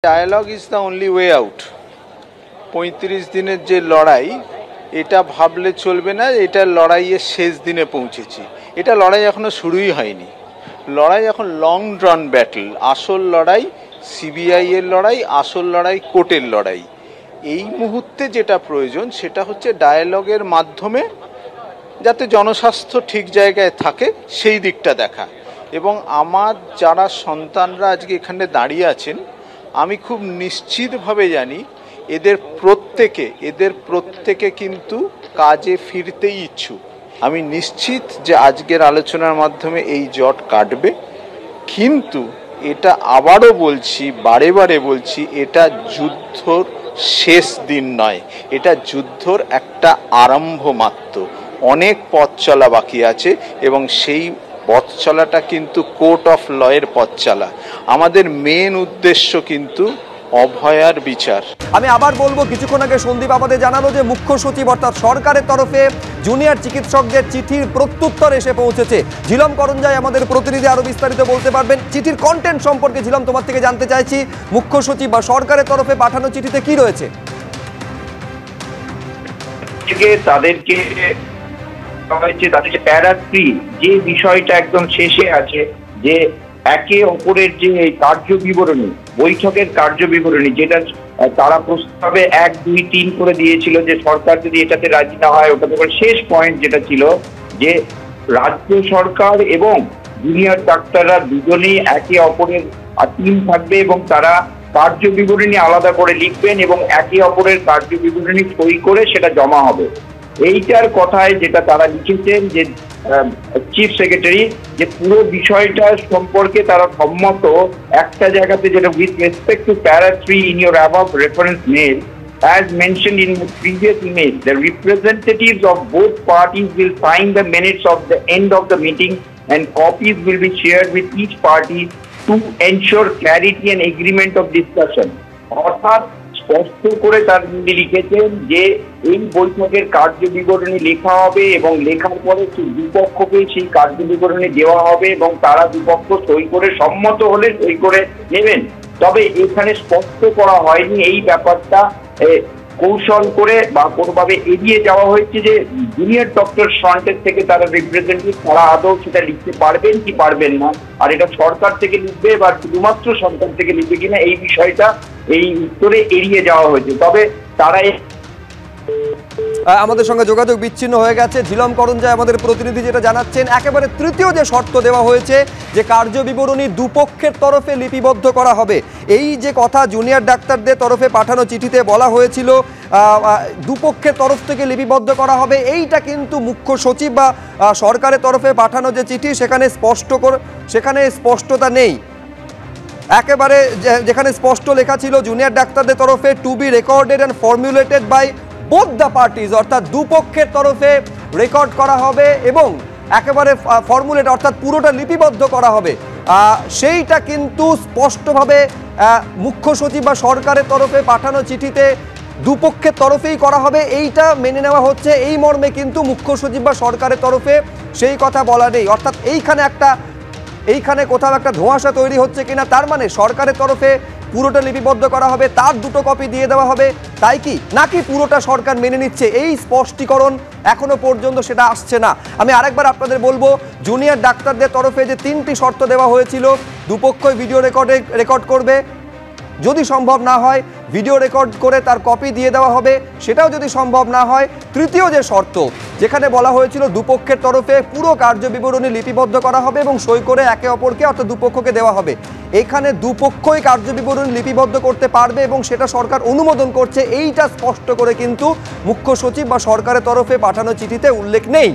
Dialogue is the only way out. ৩৫ দিনের যে লড়াই, এটা ভাবলে চলবে না এটা লড়াইয়ের শেষ দিনে পৌঁছেছি। এটা লড়াই এখনো শুরুই হয়নি। লড়াই এখন লং রান ব্যাটল। আসল লড়াই সিবিআই এর লড়াই, আসল লড়াই কোর্টের লড়াই। এই মুহূর্তে যেটা প্রয়োজন সেটা হচ্ছে ডায়ালগের মাধ্যমে যাতে জনস্বাস্থ্য ঠিক জায়গায় থাকে সেই দিকটা দেখা। এবং আমার যারা সন্তানরা আজকে এখানে দাঁড়িয়ে আছেন, আমি খুব নিশ্চিতভাবে জানি এদের প্রত্যেকে কিন্তু কাজে ফিরতেই ইচ্ছুক। আমি নিশ্চিত যে আজকের আলোচনার মাধ্যমে এই জট কাটবে। কিন্তু এটা আবারও বলছি, বারে বারে বলছি, এটা যুদ্ধর শেষ দিন নয়, এটা যুদ্ধর একটা আরম্ভ মাত্র। অনেক পথ চলা বাকি আছে এবং সেই পথ চলাটা কিন্তু কোর্ট অফ লয়ের পথ চলা। আমাদের মেন উদ্দেশ্য কিন্তু অভয়ার বিচার। আমি আবার বলবো, কিছুক্ষণ আগে সন্দীপ আমাদের জানালো যে মুখ্য সচিব অর্থাৎ সরকারের তরফে জুনিয়র চিকিৎসকদের চিঠির প্রত্যুত্তর এসে পৌঁছেছে। ঝিলম করঞ্জাই আমাদের প্রতিনিধি আরো বিস্তারিত বলতে পারবেন। চিঠির কন্টেন্ট সম্পর্কে ঝিলম তোমার থেকে জানতে চাইছি, মুখ্য সচিব বা সরকারের তরফে পাঠানো চিঠিতে কি রয়েছে? তাদেরকে প্যারা 3 যে বিষয়টা একদম শেষে আছে, যে একে অপরের যে কার্য বিবরণী, বৈঠকের কার্য বিবরণী, যেটা তারা প্রস্তাবে 1, 2, 3 করে দিয়েছিল যে সরকার যদি এটাতে রাজি না হয় ওটাতে করে শেষ পয়েন্ট যেটা ছিল যে রাজ্য সরকার এবং জুনিয়র ডাক্তাররা দুজনেই একে অপরের টিম থাকবে এবং তারা কার্য বিবরণী আলাদা করে লিখবেন এবং একে অপরের কার্য বিবরণী সই করে সেটা জমা হবে। এইটার কথায় যেটা তারা লিখেছেন যে চিফ সেক্রেটারি, যে পুরো বিষয়টা সম্পর্কে তারা সম্মত একটা জায়গাতে, যেটা উইথ রেসপেক্ট টু প্যারা 3 in your above reference mail, as mentioned in the previous email, the representatives of both parties will sign the minutes of the end of the meeting and copies will be shared with each party to ensure clarity and agreement of discussion. অর্থাৎ স্পষ্ট করে তার লিখেছেন যে এই বৈঠকের কার্য বিবরণী লেখা হবে এবং লেখার পরে দুপক্ষকে সেই কার্য বিবরণী দেওয়া হবে এবং তারা দুপক্ষ সই করে সম্মত হলে সই করে নেবেন। তবে এখানে স্পষ্ট করা হয়নি এই ব্যাপারটা কৌশল করে বা কোনোভাবে এড়িয়ে যাওয়া হয়েছে যে জুনিয়র ডক্টর ফ্রন্টের থেকে তারা রিপ্রেজেন্টেটিভ তারা আদৌ সেটা লিখতে পারবেন কি পারবেন না, আর এটা সরকার থেকে লিখবে বা শুধুমাত্র সরকার থেকে লিখবে কিনা এই বিষয়টা এই উত্তরে এড়িয়ে যাওয়া হয়েছে। তবে তারা আমাদের সঙ্গে যোগাযোগ বিচ্ছিন্ন হয়ে গেছে। ঝিলম করঞ্জাই আমাদের প্রতিনিধি যেটা জানাচ্ছেন, একেবারে তৃতীয় যে শর্ত দেওয়া হয়েছে যে কার্য বিবরণী দুপক্ষের তরফে লিপিবদ্ধ করা হবে, এই যে কথা জুনিয়র ডাক্তারদের তরফে পাঠানো চিঠিতে বলা হয়েছিল দুপক্ষের তরফ থেকে লিপিবদ্ধ করা হবে, এইটা কিন্তু মুখ্য সচিব বা সরকারের তরফে পাঠানো যে চিঠি সেখানে স্পষ্টতা নেই। একেবারে যেখানে স্পষ্ট লেখা ছিল জুনিয়র ডাক্তারদের তরফে to be recorded and formulated by both the parties, অর্থাৎ দুপক্ষের তরফে রেকর্ড করা হবে এবং একেবারে ফর্মুলেট অর্থাৎ পুরোটা লিপিবদ্ধ করা হবে, সেইটা কিন্তু স্পষ্টভাবে মুখ্য সচিব বা সরকারের তরফে পাঠানো চিঠিতে দুপক্ষের তরফেই করা হবে, এইটা মেনে নেওয়া হচ্ছে। এই মর্মে কিন্তু মুখ্য সচিব বা সরকারের তরফে সেই কথা বলা নেই। অর্থাৎ এইখানে কোথাও একটা ধোঁয়াশা তৈরি হচ্ছে কিনা, তার মানে সরকারের তরফে পুরোটা লিপিবদ্ধ করা হবে, তার 2টো কপি দিয়ে দেওয়া হবে, তাই কি নাকি পুরোটা সরকার মেনে নিচ্ছে, এই স্পষ্টীকরণ এখনো পর্যন্ত সেটা আসছে না। আমি আরেকবার আপনাদের বলবো, জুনিয়র ডাক্তারদের তরফে যে 3টি শর্ত দেওয়া হয়েছিল, দুপক্ষই ভিডিও রেকর্ড করবে, যদি সম্ভব না হয় ভিডিও রেকর্ড করে তার কপি দিয়ে দেওয়া হবে, সেটাও যদি সম্ভব না হয় তৃতীয় যে শর্ত যেখানে বলা হয়েছিল দুপক্ষের তরফে পুরো কার্য বিবরণী লিপিবদ্ধ করা হবে এবং সই করে একে অপরকে অর্থাৎ দুপক্ষকে দেওয়া হবে, এখানে দুপক্ষই কার্য বিবরণী লিপিবদ্ধ করতে পারবে এবং সেটা সরকার অনুমোদন করছে, এইটা স্পষ্ট করে কিন্তু মুখ্য সচিব বা সরকারের তরফে পাঠানো চিঠিতে উল্লেখ নেই।